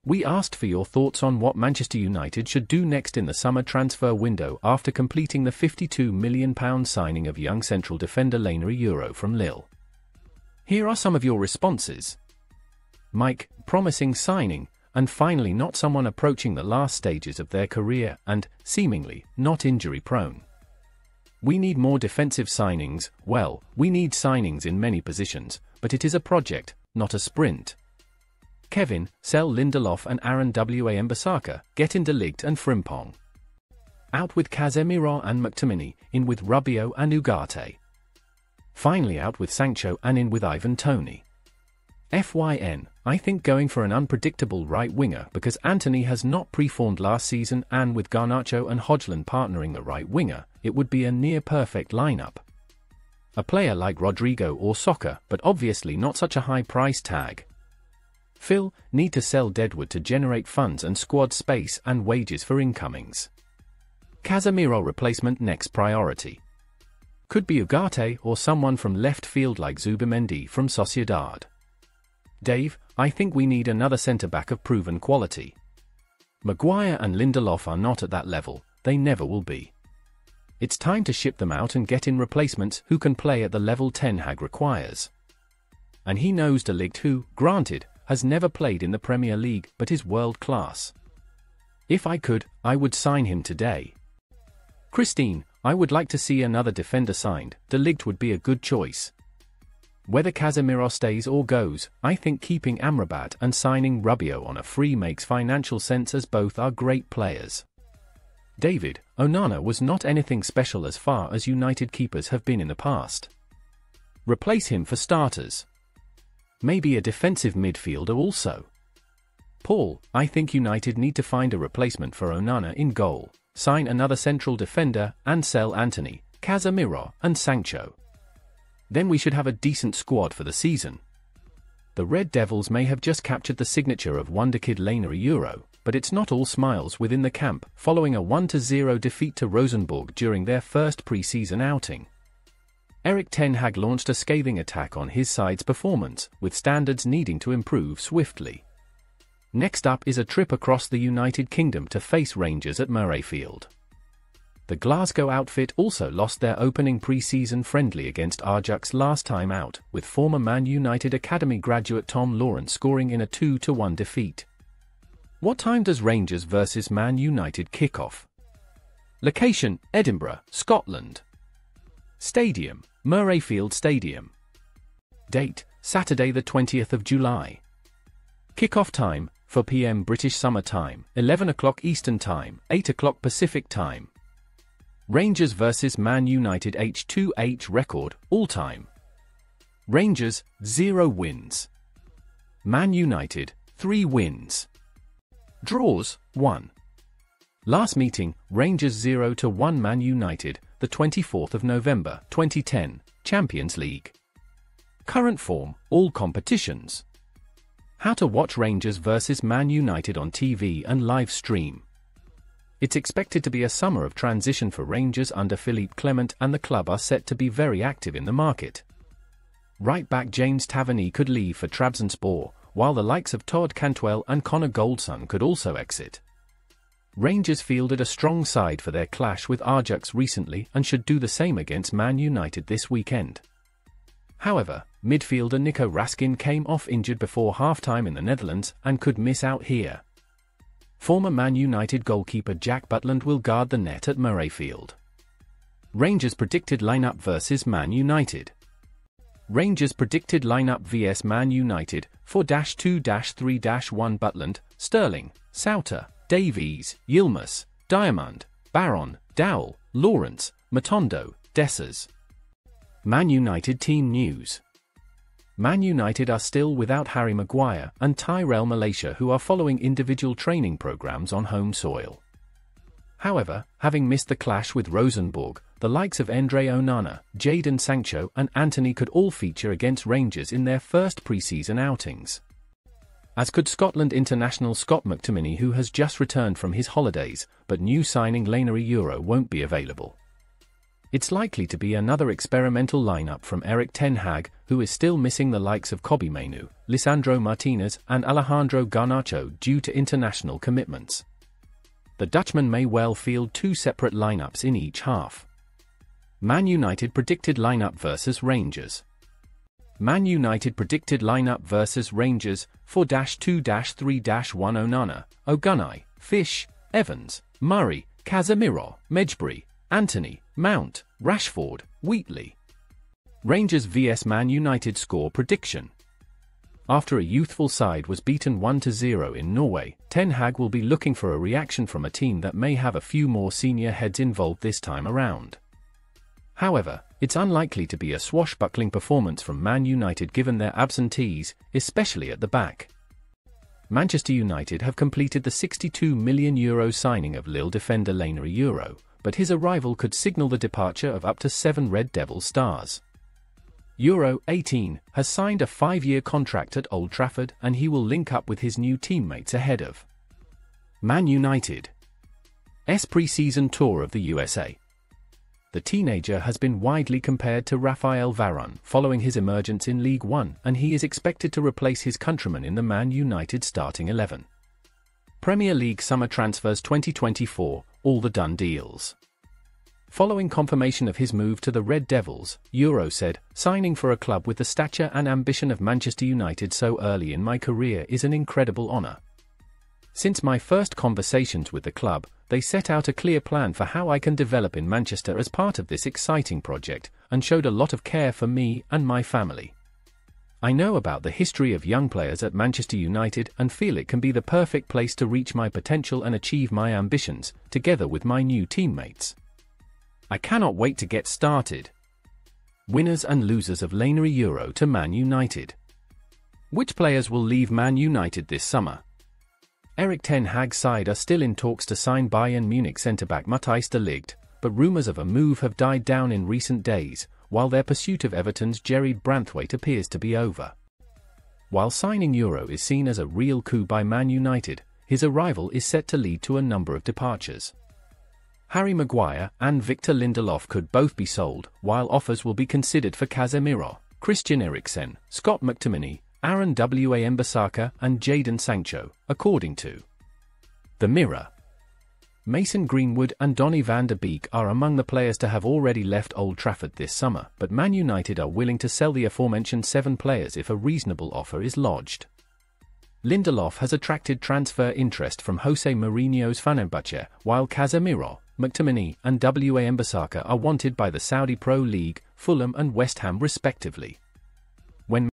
We asked for your thoughts on what Manchester United should do next in the summer transfer window after completing the £52 million signing of young central defender Lainery Euro from Lille. Here are some of your responses. Mike, promising signing, and finally not someone approaching the last stages of their career and, seemingly, not injury-prone. We need more defensive signings. Well, we need signings in many positions, but it is a project, not a sprint. Kevin, sell Lindelof and Aaron Wan-Bissaka, get in De Ligt and Frimpong. Out with Casemiro and McTominay, in with Rabiot and Ugarte. Finally out with Sancho and in with Ivan Toney. FYN, I think going for an unpredictable right winger because Antony has not performed last season, and with Garnacho and Hodgson partnering the right winger, it would be a near-perfect lineup. A player like Rodrigo or Soccer, but obviously not such a high price tag. Phil, need to sell Deadwood to generate funds and squad space and wages for incomings. Casemiro replacement next priority. Could be Ugarte or someone from left field like Zubimendi from Sociedad. Dave, I think we need another centre-back of proven quality. Maguire and Lindelof are not at that level, they never will be. It's time to ship them out and get in replacements who can play at the level Ten Hag requires. And he knows De Ligt, who, granted, has never played in the Premier League but is world-class. If I could, I would sign him today. Christine, I would like to see another defender signed. De Ligt would be a good choice. Whether Casemiro stays or goes, I think keeping Amrabat and signing Rabiot on a free makes financial sense as both are great players. David, Onana was not anything special as far as United keepers have been in the past. Replace him for starters. Maybe a defensive midfielder also. Paul, I think United need to find a replacement for Onana in goal, sign another central defender and sell Antony, Casemiro and Sancho. Then we should have a decent squad for the season. The Red Devils may have just captured the signature of wonderkid Lainery Euro, but it's not all smiles within the camp, following a 1-0 defeat to Rosenborg during their first pre-season outing. Erik ten Hag launched a scathing attack on his side's performance, with standards needing to improve swiftly. Next up is a trip across the United Kingdom to face Rangers at Murrayfield. The Glasgow outfit also lost their opening pre-season friendly against Ajax last time out, with former Man United Academy graduate Tom Lawrence scoring in a 2-1 defeat. What time does Rangers vs Man United kick off? Location, Edinburgh, Scotland. Stadium, Murrayfield Stadium. Date, Saturday the 20th of July. Kick-off time, 4 p.m. British Summer Time, 11 o'clock Eastern Time, 8 o'clock Pacific Time. Rangers vs Man United H2H record, all-time. Rangers, 0 wins. Man United, 3 wins. Draws, 1. Last meeting, Rangers 0-1 Man United, the 24th of November, 2010, Champions League. Current form, all competitions. How to watch Rangers vs Man United on TV and live stream. It's expected to be a summer of transition for Rangers under Philippe Clement, and the club are set to be very active in the market. Right-back James Tavernier could leave for Trabzonspor, while the likes of Todd Cantwell and Connor Goldson could also exit. Rangers fielded a strong side for their clash with Ajax recently and should do the same against Man United this weekend. However, midfielder Nico Raskin came off injured before half-time in the Netherlands and could miss out here. Former Man United goalkeeper Jack Butland will guard the net at Murrayfield. Rangers predicted lineup vs Man United. Rangers predicted lineup vs Man United, 4-2-3-1 Butland, Sterling, Sauter, Davies, Yilmaz, Diamond, Baron, Dowell, Lawrence, Matondo, Dessers. Man United team news. Man United are still without Harry Maguire and Tyrell Malacia, who are following individual training programs on home soil. However, having missed the clash with Rosenborg, the likes of Andre Onana, Jadon Sancho and Antony could all feature against Rangers in their first pre-season outings. As could Scotland international Scott McTominay, who has just returned from his holidays, but new signing Lainery Euro won't be available. It's likely to be another experimental lineup from Erik ten Hag, who is still missing the likes of Kobbie Mainoo, Lisandro Martinez and Alejandro Garnacho due to international commitments. The Dutchman may well field two separate lineups in each half. Man United predicted lineup versus Rangers. Man United predicted lineup versus Rangers: 4-2-3-1 Onana, Ogunai, Fish, Evans, Murray, Casemiro, Mejbri, Antony, Mount, Rashford, Wheatley. Rangers vs Man United score prediction. After a youthful side was beaten 1-0 in Norway, Ten Hag will be looking for a reaction from a team that may have a few more senior heads involved this time around. However, it's unlikely to be a swashbuckling performance from Man United given their absentees, especially at the back. Manchester United have completed the €62 million signing of Lille defender Lainery Euro, but his arrival could signal the departure of up to 7 Red Devil stars. Euro, 18, has signed a 5-year contract at Old Trafford, and he will link up with his new teammates ahead of Man United's pre-season tour of the USA. The teenager has been widely compared to Raphael Varane following his emergence in League One, and he is expected to replace his countryman in the Man United starting 11. Premier League Summer Transfers 2024, all the done deals. Following confirmation of his move to the Red Devils, Euro said, "Signing for a club with the stature and ambition of Manchester United so early in my career is an incredible honour. Since my first conversations with the club, they set out a clear plan for how I can develop in Manchester as part of this exciting project, and showed a lot of care for me and my family. I know about the history of young players at Manchester United and feel it can be the perfect place to reach my potential and achieve my ambitions, together with my new teammates. I cannot wait to get started." Winners and losers of Lainery Euro to Man United. Which players will leave Man United this summer? Erik ten Hag's side are still in talks to sign Bayern Munich centre-back Matthijs de Ligt, but rumours of a move have died down in recent days, while their pursuit of Everton's Jerry Branthwaite appears to be over. While signing Euro is seen as a real coup by Man United, his arrival is set to lead to a number of departures. Harry Maguire and Victor Lindelof could both be sold, while offers will be considered for Casemiro, Christian Eriksen, Scott McTominay, Aaron Wan-Bissaka and Jadon Sancho, according to The Mirror. Mason Greenwood and Donny van de Beek are among the players to have already left Old Trafford this summer, but Man United are willing to sell the aforementioned 7 players if a reasonable offer is lodged. Lindelof has attracted transfer interest from Jose Mourinho's Fenerbahce, while Casemiro, McTominay and Wan-Bissaka are wanted by the Saudi Pro League, Fulham and West Ham respectively. When